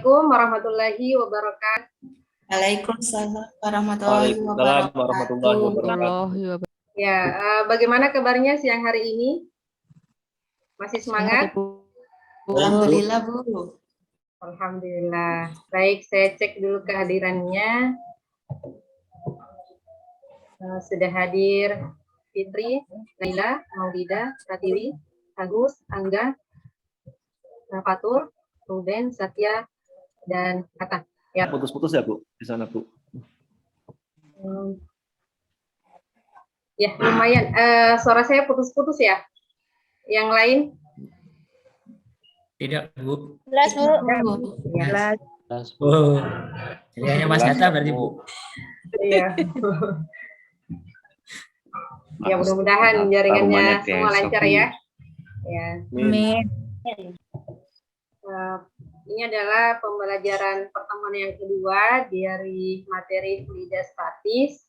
Assalamualaikum warahmatullahi wabarakatuh. Waalaikumsalam warahmatullahi wabarakatuh. Ya, bagaimana kabarnya siang hari ini? Masih semangat? Alhamdulillah, Bu. Alhamdulillah. Baik, saya cek dulu kehadirannya. Sudah hadir Fitri, Naila, Maulida, Pratiwi, Agus, Angga, Fatur, Ruben, Satya, dan Kata. Ya. Putus-putus ya, Bu, di sana, Bu. Ya, lumayan. Suara saya putus-putus ya. Yang lain? Tidak, Bu. Jelas, Bu. Ya. Oh, jadi hanya Mas Hatta berarti, Bu. Iya. Ya, mudah-mudahan jaringannya semua lancar ya. Ya. Amin. Ini adalah pembelajaran pertemuan yang kedua dari materi fluida statis.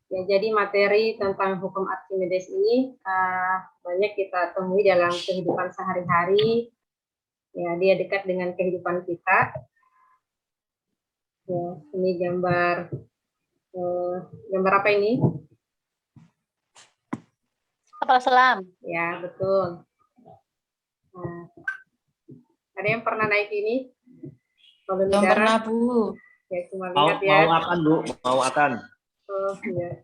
Ya, jadi materi tentang hukum Archimedes ini banyak kita temui dalam kehidupan sehari-hari. Ya, dia dekat dengan kehidupan kita. Ya, ini gambar apa ini? Kapal selam. Ya, betul. Nah, ada yang pernah naik ini? Belum pernah, Bu. Ya, cuma lihat ya. Mau akan, Bu, mau akan. Oh, iya.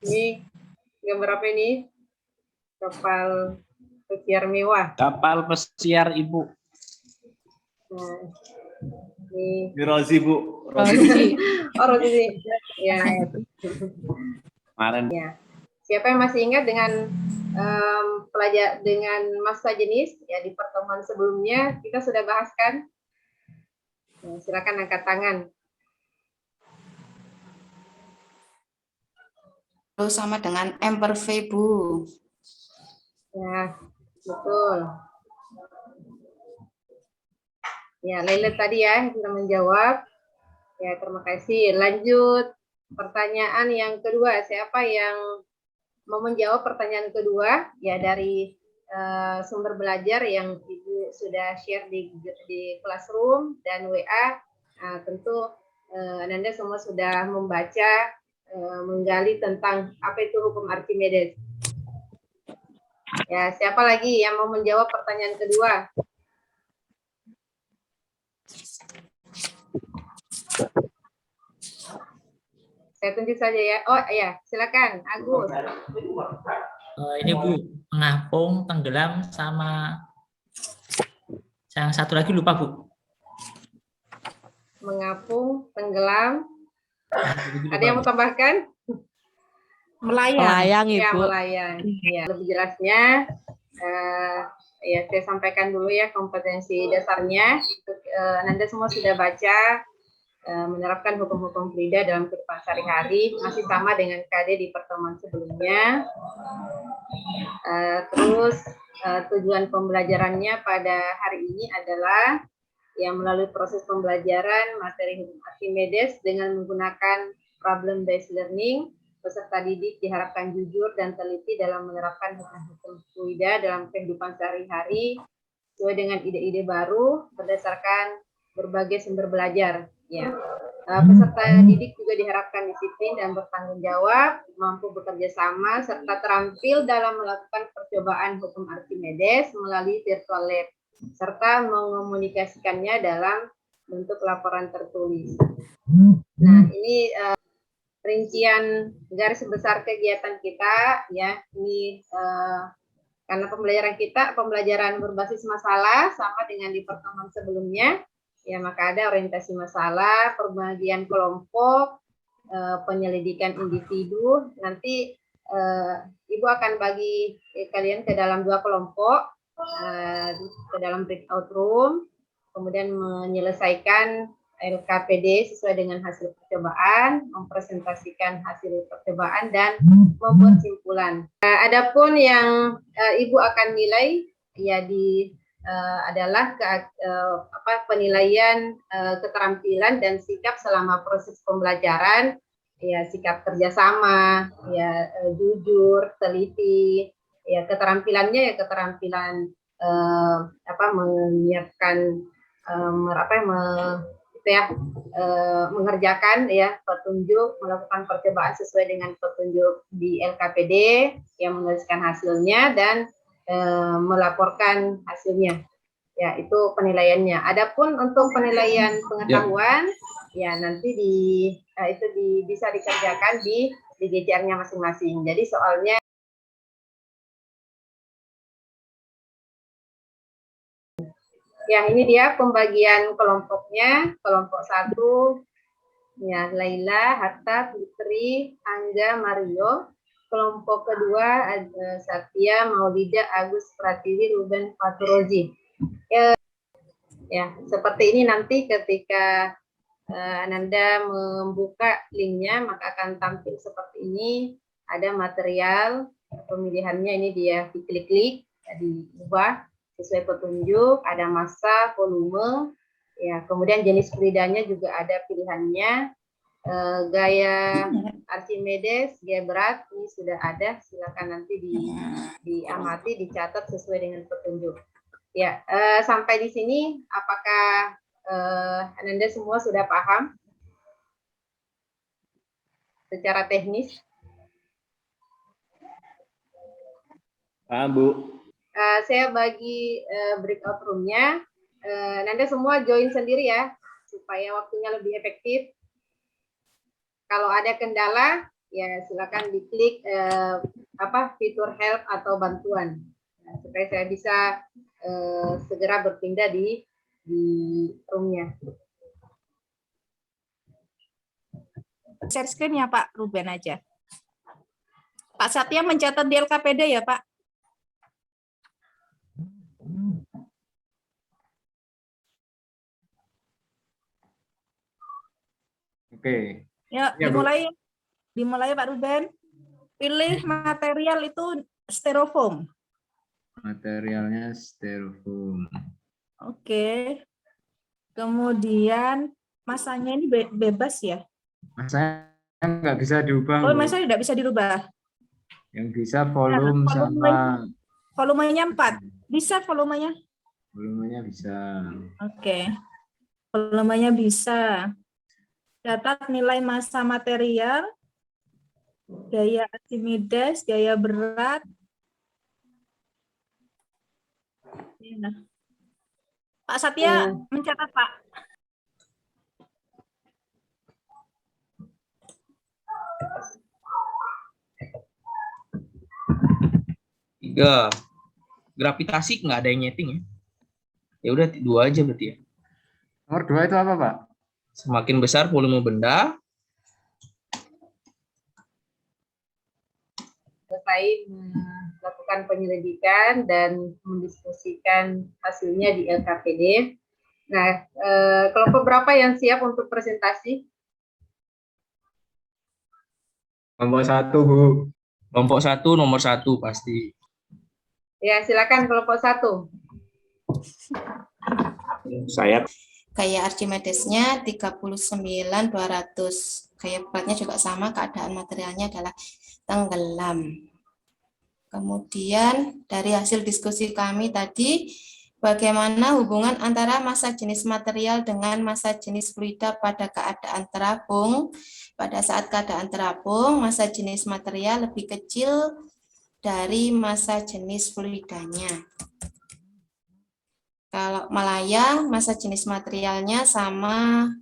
Ini gambar apa ini? Kapal pesiar mewah. Kapal pesiar Ibu. Nah, ini Rozi, Bu. Rozi. oh, Rozi. Ya. Kemarin. Ya. Siapa yang masih ingat dengan pelajar dengan massa jenis? Ya, di pertemuan sebelumnya kita sudah bahas kan? Nah, silakan angkat tangan. Sama dengan M per V, Bu. Ya, betul. Ya, Laila tadi ya sudah menjawab. Ya, terima kasih. Lanjut pertanyaan yang kedua. Siapa yang mau menjawab pertanyaan kedua? Ya, dari sumber belajar yang Ibu sudah share di Classroom dan WA. Nah, tentu Anda semua sudah membaca, menggali tentang apa itu hukum Archimedes. Ya, siapa lagi yang mau menjawab pertanyaan kedua? Saya tunjuk saja ya. Oh ya, silakan Agus. Ini Bu, mengapung, tenggelam, sama yang satu lagi lupa, Bu. Mengapung, tenggelam. Ada yang mau tambahkan? Melayang, Ya, Ibu. melayang. Ya, lebih jelasnya, ya saya sampaikan dulu ya kompetensi dasarnya. Anda semua sudah baca menerapkan hukum-hukum fluida dalam kehidupan sehari-hari, masih sama dengan KD di pertemuan sebelumnya. Terus tujuan pembelajarannya pada hari ini adalah yang melalui proses pembelajaran materi hukum Archimedes dengan menggunakan problem based learning, peserta didik diharapkan jujur dan teliti dalam menerapkan hukum-hukum fluida dalam kehidupan sehari-hari sesuai dengan ide-ide baru berdasarkan berbagai sumber belajar. Ya, peserta didik juga diharapkan disiplin dan bertanggung jawab, mampu bekerja sama, serta terampil dalam melakukan percobaan hukum Archimedes melalui virtual lab, serta mengomunikasikannya dalam bentuk laporan tertulis. Nah, ini rincian garis besar kegiatan kita, ya. Ini karena pembelajaran berbasis masalah sama dengan di pertemuan sebelumnya. Ya, maka ada orientasi masalah, pembagian kelompok, penyelidikan individu. Nanti Ibu akan bagi kalian ke dalam 2 kelompok, ke dalam breakout room, kemudian menyelesaikan LKPD sesuai dengan hasil percobaan, mempresentasikan hasil percobaan, dan membuat simpulan. Adapun yang Ibu akan nilai, ya di adalah penilaian keterampilan dan sikap selama proses pembelajaran, ya sikap kerjasama, ya jujur, teliti, ya keterampilannya ya keterampilan menyiapkan mengerjakan ya petunjuk, melakukan percobaan sesuai dengan petunjuk di LKPD, yang menuliskan hasilnya dan melaporkan hasilnya. Ya, itu penilaiannya. Adapun untuk penilaian pengetahuan, ya nanti bisa dikerjakan di GCR-nya masing-masing. Jadi soalnya ya ini dia pembagian kelompoknya. Kelompok 1 ya Laila, Hatta, Putri, Angga, Mario. Kelompok kedua ada Satya, Maulida, Agus, Pratiwi, Ruben, Faturozi. Ya, seperti ini nanti ketika Ananda membuka linknya, maka akan tampil seperti ini. Ada material pemilihannya, ini dia diklik-klik, diubah sesuai petunjuk. Ada massa, volume, ya. Kemudian jenis fluidanya juga ada pilihannya. Gaya Archimedes, gaya berat ini sudah ada, silakan nanti diamati, dicatat sesuai dengan petunjuk. Ya, sampai di sini apakah Ananda semua sudah paham secara teknis? Paham, Bu. Saya bagi breakout room-nya. Ananda semua join sendiri ya, supaya waktunya lebih efektif. Kalau ada kendala, ya silakan diklik fitur help atau bantuan, supaya saya bisa segera berpindah di room-nya. Share screen ya Pak Ruben aja. Pak Satya mencatat di LKPD ya Pak? Oke. Ya, dimulai Pak Ruben. Pilih material itu styrofoam. Materialnya styrofoam. Oke. Kemudian masanya ini bebas ya? Masanya nggak bisa diubah. Oh, masanya tidak bisa dirubah. Yang bisa volume sama volumenya 4. Bisa volumenya? Volumenya bisa. Oke. Volumenya bisa. Catat nilai massa material, gaya Archimedes, gaya berat. Ya. Pak Satya mencatat Pak. Tiga. Gravitasi nggak ada yang nyeting ya? Ya udah 2 aja berarti ya. Nomor 2 itu apa, Pak? Semakin besar volume benda, selesai melakukan penyelidikan dan mendiskusikan hasilnya di LKPD. Nah, kelompok berapa yang siap untuk presentasi? Kelompok 1, Bu. kelompok 1 nomor 1 pasti. Ya, silakan kelompok 1. Saya. Gaya Archimedesnya 39.200. Gaya beratnya juga sama, keadaan materialnya adalah tenggelam. Kemudian dari hasil diskusi kami tadi, bagaimana hubungan antara massa jenis material dengan massa jenis fluida pada keadaan terapung. Pada saat keadaan terapung, massa jenis material lebih kecil dari massa jenis fluidanya. Kalau melayang, massa jenis materialnya sama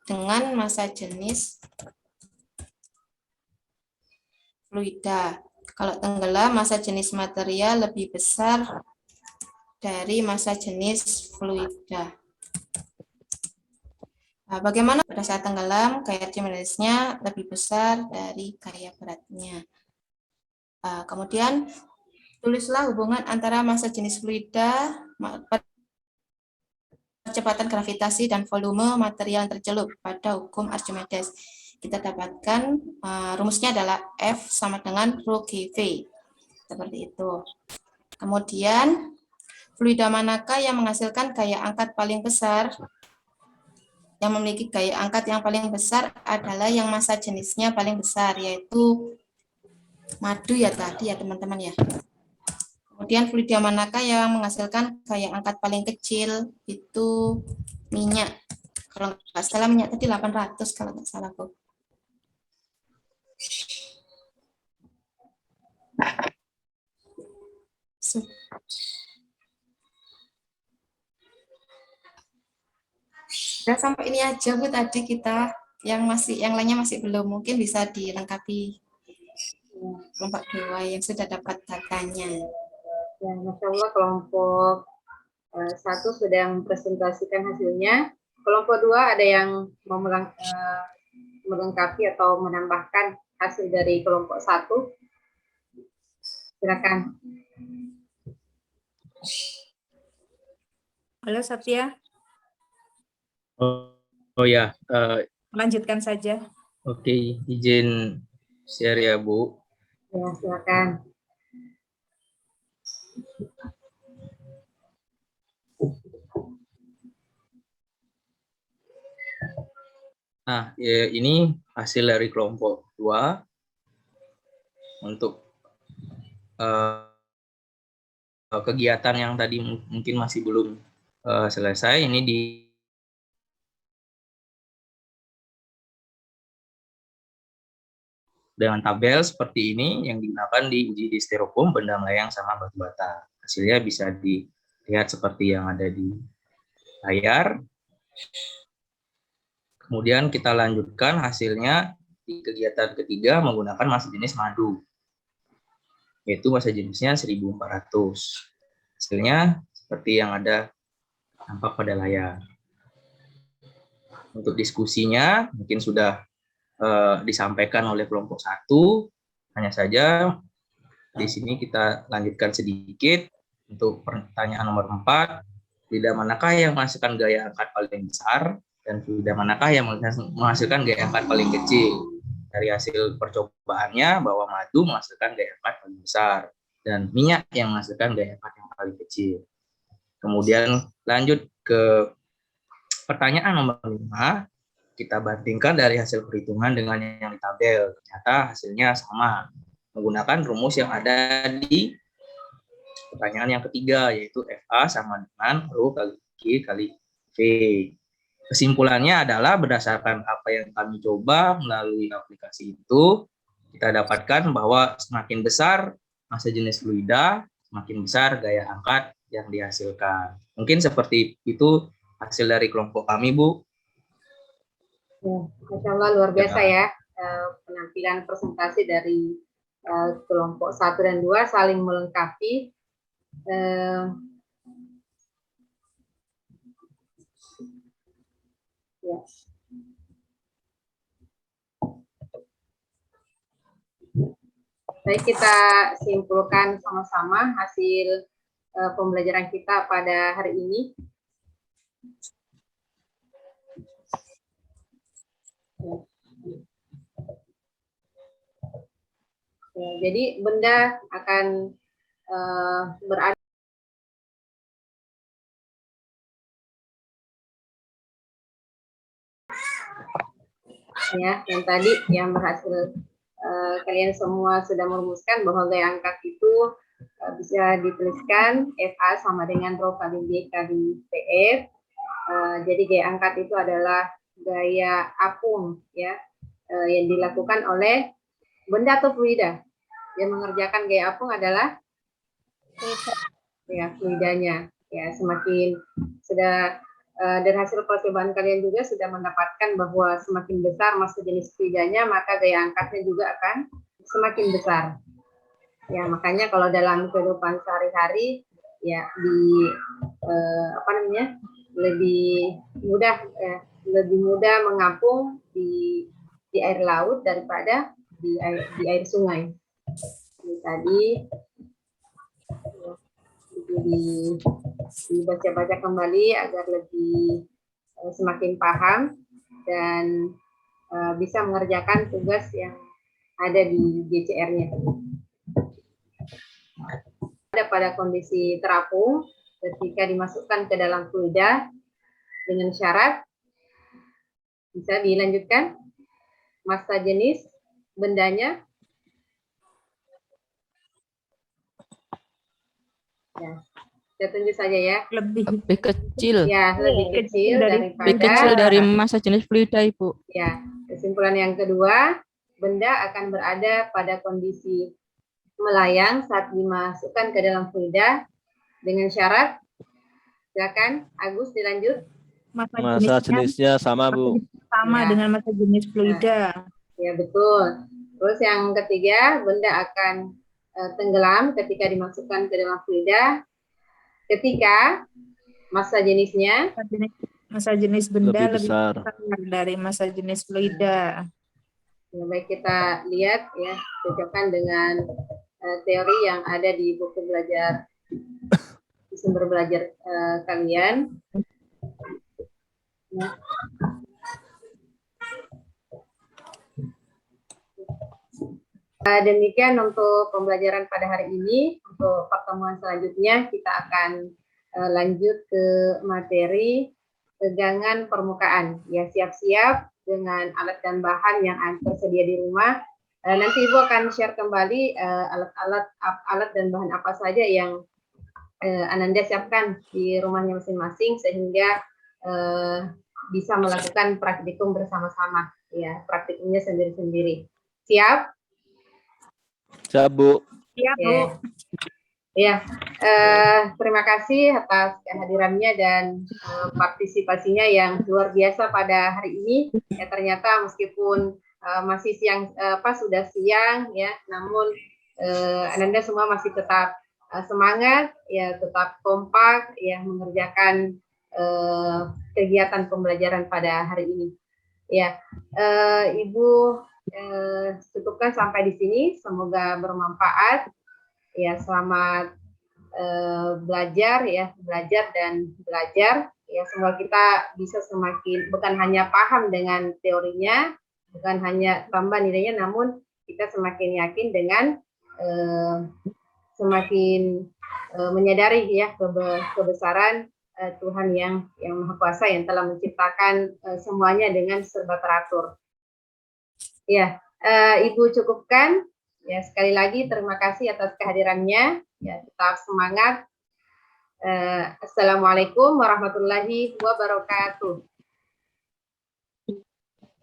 dengan massa jenis fluida. Kalau tenggelam, massa jenis material lebih besar dari massa jenis fluida. Nah, bagaimana pada saat tenggelam, gaya Archimedesnya lebih besar dari gaya beratnya. Kemudian, tulislah hubungan antara massa jenis fluida, percepatan gravitasi, dan volume material yang tercelup pada hukum Archimedes. Kita dapatkan rumusnya adalah F sama dengan rho GV. Seperti itu. Kemudian fluida manakah yang menghasilkan gaya angkat paling besar? Yang memiliki gaya angkat yang paling besar adalah yang massa jenisnya paling besar, yaitu madu ya tadi ya teman-teman ya. Kemudian fluida manakah yang menghasilkan gaya angkat paling kecil? Itu minyak. Kalau nggak salah minyak tadi 800 kalau nggak salah, Bu. Sudah sampai ini aja Bu tadi kita, yang lainnya masih belum, mungkin bisa dilengkapi kelompok 2 yang sudah dapat datanya. Ya, Masya Allah, kelompok 1 sudah mempresentasikan hasilnya. Kelompok 2 ada yang mau melengkapi atau menambahkan hasil dari kelompok 1? Silakan. Halo Satya, Oh ya, lanjutkan saja. oke, izin share ya Bu. Ya, silakan. Nah, ya, ini hasil dari kelompok 2 untuk kegiatan yang tadi mungkin masih belum selesai. Ini dengan tabel seperti ini yang digunakan di uji di styrofoam, benda melayang sama batu bata. Hasilnya bisa dilihat seperti yang ada di layar. Kemudian kita lanjutkan hasilnya di kegiatan ketiga menggunakan massa jenis madu, yaitu massa jenisnya 1400. Hasilnya seperti yang ada tampak pada layar. Untuk diskusinya mungkin sudah disampaikan oleh kelompok 1, hanya saja di sini kita lanjutkan sedikit untuk pertanyaan nomor 4, fluida manakah yang menghasilkan gaya angkat paling besar dan fluida manakah yang menghasilkan gaya angkat paling kecil. Dari hasil percobaannya bahwa madu menghasilkan gaya angkat paling besar dan minyak yang menghasilkan gaya angkat yang paling kecil. Kemudian lanjut ke pertanyaan nomor 5, kita bandingkan dari hasil perhitungan dengan yang di tabel. Ternyata hasilnya sama, menggunakan rumus yang ada di pertanyaan yang ketiga, yaitu FA sama dengan Rho kali Q kali V. Kesimpulannya adalah berdasarkan apa yang kami coba melalui aplikasi itu, kita dapatkan bahwa semakin besar massa jenis fluida, semakin besar gaya angkat yang dihasilkan. Mungkin seperti itu hasil dari kelompok kami, Bu. Ya, Masya Allah, luar biasa ya penampilan presentasi dari kelompok 1 dan 2 saling melengkapi. Ya. Baik, kita simpulkan sama-sama hasil pembelajaran kita pada hari ini. Ya, jadi benda akan berada ya, yang tadi yang berhasil kalian semua sudah merumuskan bahwa gaya angkat itu bisa dituliskan FA sama dengan Rho kali D kali PF. Jadi gaya angkat itu adalah gaya apung ya, yang dilakukan oleh benda atau fluida. Yang mengerjakan gaya apung adalah ya fluidanya. Ya, semakin sudah dari hasil percobaan kalian juga sudah mendapatkan bahwa semakin besar massa jenis fluidanya, maka gaya angkatnya juga akan semakin besar. Ya, makanya kalau dalam kehidupan sehari-hari ya lebih mudah mengapung di air laut daripada di air sungai. Ini tadi dibaca-baca kembali agar lebih semakin paham dan bisa mengerjakan tugas yang ada di GCR-nya. Pada kondisi terapung, ketika dimasukkan ke dalam fluida dengan syarat, bisa dilanjutkan, massa jenis bendanya. Ya, saya tunjuk saja ya. Lebih kecil. Ya, lebih kecil Dari massa jenis fluida, Ibu. Ya, kesimpulan yang kedua, benda akan berada pada kondisi melayang saat dimasukkan ke dalam fluida dengan syarat. Silakan, Agus dilanjut. Massa jenisnya sama, Bu. sama Ya. dengan massa jenis fluida. Ya, betul. Terus yang ketiga, benda akan tenggelam ketika dimasukkan ke dalam fluida ketika massa jenisnya Massa jenis benda Lebih besar. dari massa jenis fluida. ya, baik kita lihat ya, cocokkan dengan teori yang ada di buku belajar di sumber belajar kalian. Ya. Demikian untuk pembelajaran pada hari ini. Untuk pertemuan selanjutnya kita akan lanjut ke materi tegangan permukaan. Ya, siap-siap dengan alat dan bahan yang tersedia di rumah. Nanti Ibu akan share kembali alat dan bahan apa saja yang Ananda siapkan di rumahnya masing-masing sehingga bisa melakukan praktikum bersama-sama. Ya, praktikumnya sendiri-sendiri. Siap? Siap, Bu. Siap, Bu. Ya, terima kasih atas kehadirannya dan partisipasinya yang luar biasa pada hari ini. Ya, ternyata meskipun masih siang, sudah siang, ya, namun Ananda semua masih tetap semangat, ya, tetap kompak, ya, mengerjakan kegiatan pembelajaran pada hari ini. Ya, Ibu cukupkan sampai di sini. Semoga bermanfaat. Ya, selamat belajar ya, belajar dan belajar. Ya, semoga kita bisa semakin bukan hanya paham dengan teorinya, bukan hanya tambah nilainya, namun kita semakin yakin dengan semakin menyadari ya kebesaran Tuhan yang Maha Kuasa yang telah menciptakan semuanya dengan serba teratur. Ya, Ibu cukupkan. Ya, sekali lagi terima kasih atas kehadirannya. Ya, tetap semangat. Assalamualaikum warahmatullahi wabarakatuh.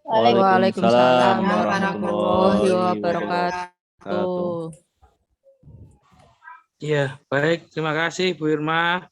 Waalaikumsalam warahmatullahi wabarakatuh. Iya, baik. Terima kasih Bu Irma.